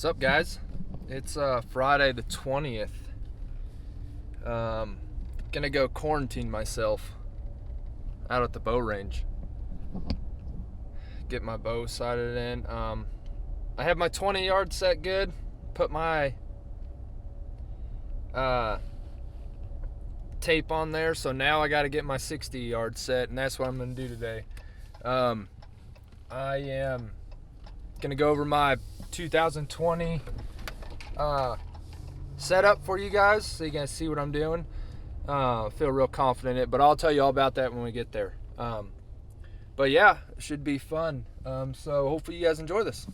What's up, guys? It's Friday the 20th. Gonna go quarantine myself out at the bow range. Get my bow sighted in. I have my 20-yard set good. Put my tape on there, so now I got to get my 60-yard set, and that's what I'm gonna do today. I am gonna go over my 2020 setup for you guys, so you guys see what I'm doing. I feel real confident in it, but I'll tell you all about that when we get there. But yeah, it should be fun. So hopefully you guys enjoy this.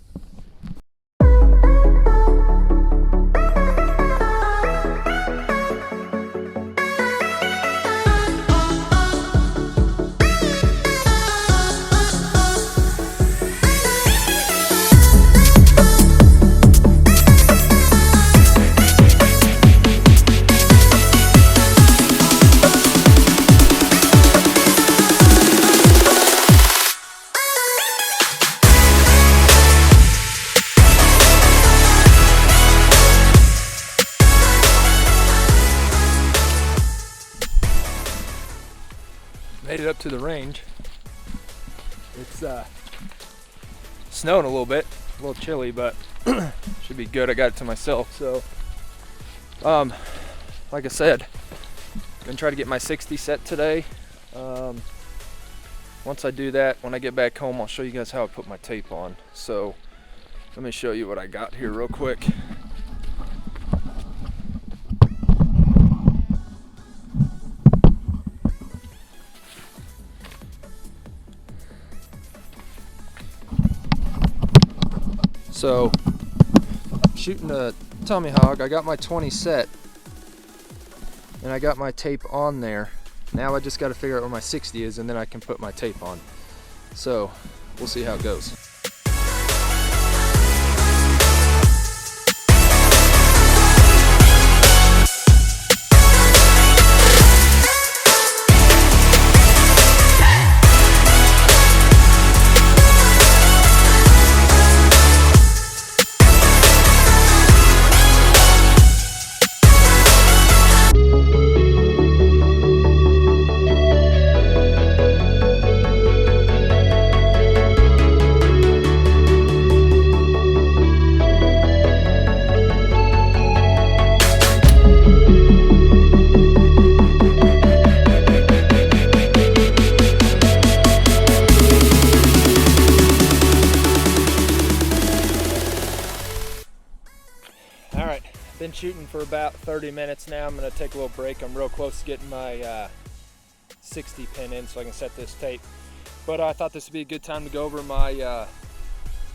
Made it up to the range. It's snowing a little bit, a little chilly, but should be good. I got it to myself, so like I said, gonna try to get my 60 set today. Once I do that, when I get back home, I'll show you guys how I put my tape on. So let me show you what I got here real quick. So, shooting a Tomahawk, I got my 20 set, and I got my tape on there. Now I just got to figure out where my 60 is, and then I can put my tape on. So, we'll see how it goes. Alright, been shooting for about 30 minutes now. I'm going to take a little break. I'm real close to getting my 60 pin in so I can set this tape. But I thought this would be a good time to go over my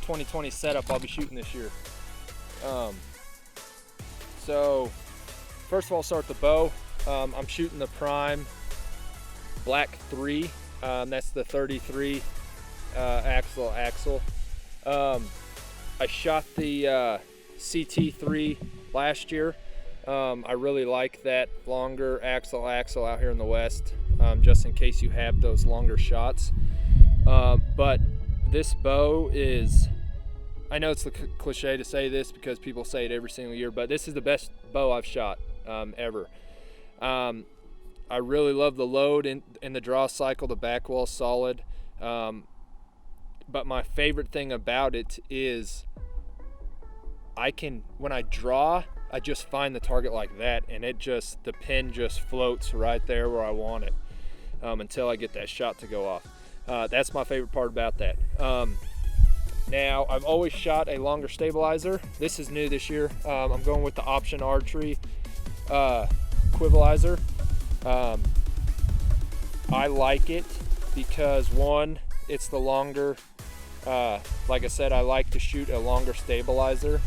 2020 setup I'll be shooting this year. So, first of all, I'll start with the bow. I'm shooting the Prime Black 3. That's the 33 axle. I shot the CT3 last year. I really like that longer axle out here in the West, just in case you have those longer shots. But this bow is, I know it's the cliche to say this because people say it every single year, but this is the best bow I've shot ever. I really love the load in the draw cycle. The back wall's solid. But my favorite thing about it is when I draw, I just find the target like that, and the pin just floats right there where I want it until I get that shot to go off. That's my favorite part about that. Now, I've always shot a longer stabilizer. This is new this year. I'm going with the Option Archery equivalizer. I like it because, one, it's the longer, like I said, I like to shoot a longer stabilizer.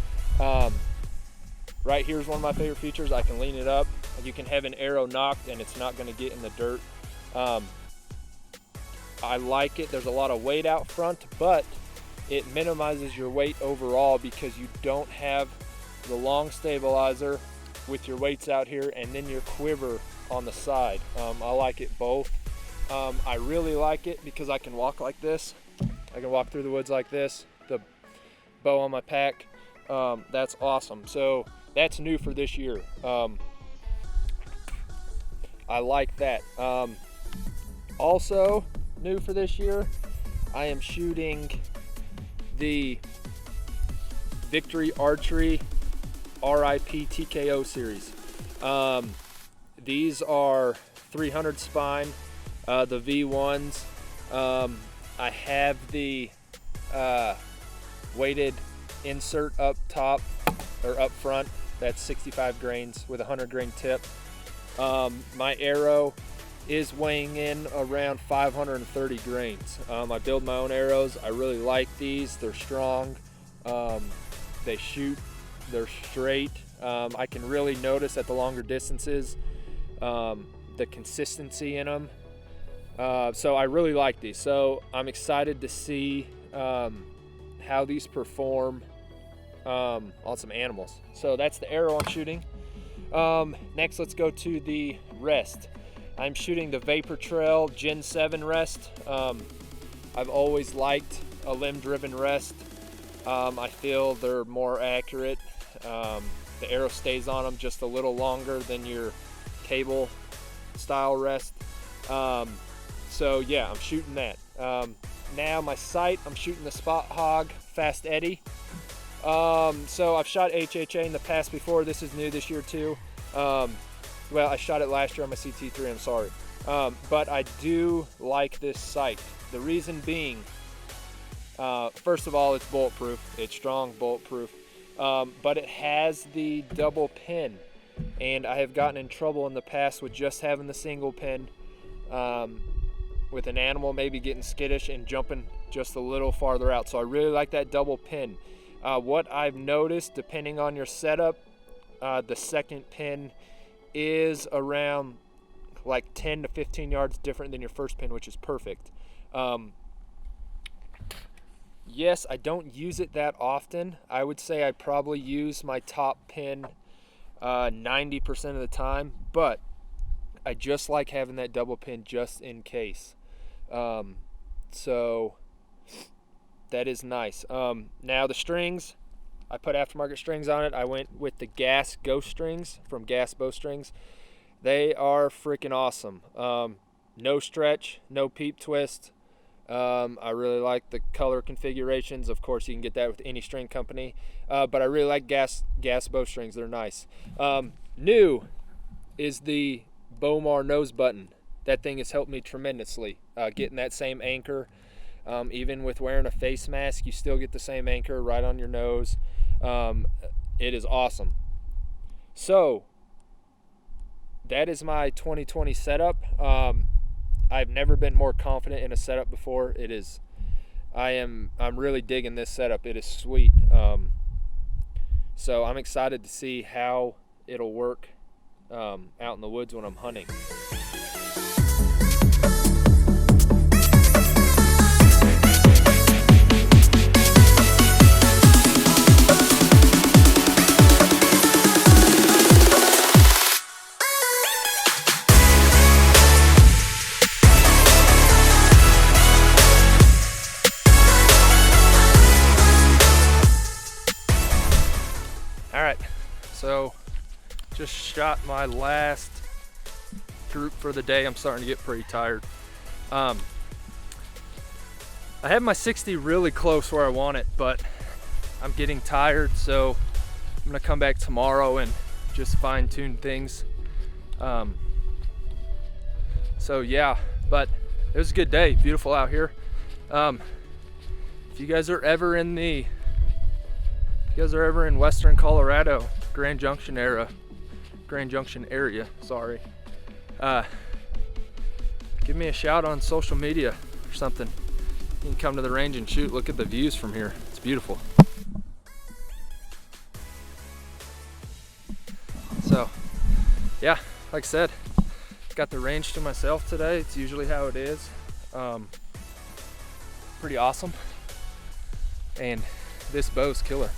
Right here's one of my favorite features. I can lean it up. You can have an arrow knocked and it's not going to get in the dirt. I like it. There's a lot of weight out front, but it minimizes your weight overall because you don't have the long stabilizer with your weights out here and then your quiver on the side. I like it both. I really like it because I can walk like this. I can walk through the woods like this, the bow on my pack, That's awesome. So that's new for this year. I like that. Also new for this year, I am shooting the Victory Archery RIP TKO series. These are 300 spine, the V1s. I have the weighted insert up top or up front. That's 65 grains with a 100 grain tip. My arrow is weighing in around 530 grains. I build my own arrows. I really like these. They're strong. They shoot. They're straight. I can really notice at the longer distances the consistency in them. So I really like these. So I'm excited to see how these perform on some animals. So that's the arrow I'm shooting. Next, let's go to the rest. I'm shooting the Vapor Trail Gen 7 rest. I've always liked a limb-driven rest. I feel they're more accurate. The arrow stays on them just a little longer than your cable style rest. So yeah, I'm shooting that. Now my sight, I'm shooting the Spot Hog Fast Eddy. So I've shot HHA in the past before. This is new this year too. Well, I shot it last year on my CT3, I'm sorry. But I do like this sight. The reason being, first of all, it's bulletproof. It's strong, bulletproof. But it has the double pin. And I have gotten in trouble in the past with just having the single pin. With an animal maybe getting skittish and jumping just a little farther out. So I really like that double pin. What I've noticed, depending on your setup, the second pin is around like 10 to 15 yards different than your first pin, which is perfect. Yes, I don't use it that often. I would say I probably use my top pin 90% of the time, but I just like having that double pin just in case. So that is nice. Now the strings, I put aftermarket strings on it. I went with the Gas Ghost strings from Gas Bowstrings. They are freaking awesome. No stretch, no peep twist. I really like the color configurations. Of course, you can get that with any string company. But I really like Gas Bowstrings. They're nice. New is the Bowmar nose button. That thing has helped me tremendously. Getting that same anchor. Even with wearing a face mask, you still get the same anchor right on your nose. It is awesome. So that is my 2020 setup. I've never been more confident in a setup before. I'm really digging this setup. It is sweet. So I'm excited to see how it'll work out in the woods when I'm hunting. So just shot my last group for the day. I'm starting to get pretty tired. I have my 60 really close where I want it, but I'm getting tired, so I'm gonna come back tomorrow and just fine tune things. So yeah, but it was a good day, beautiful out here. If you guys are ever in Western Colorado, Grand Junction area, sorry. Give me a shout on social media or something. You can come to the range and shoot. Look at the views from here. It's beautiful. So, yeah, like I said, got the range to myself today. It's usually how it is. Pretty awesome. And this bow's killer.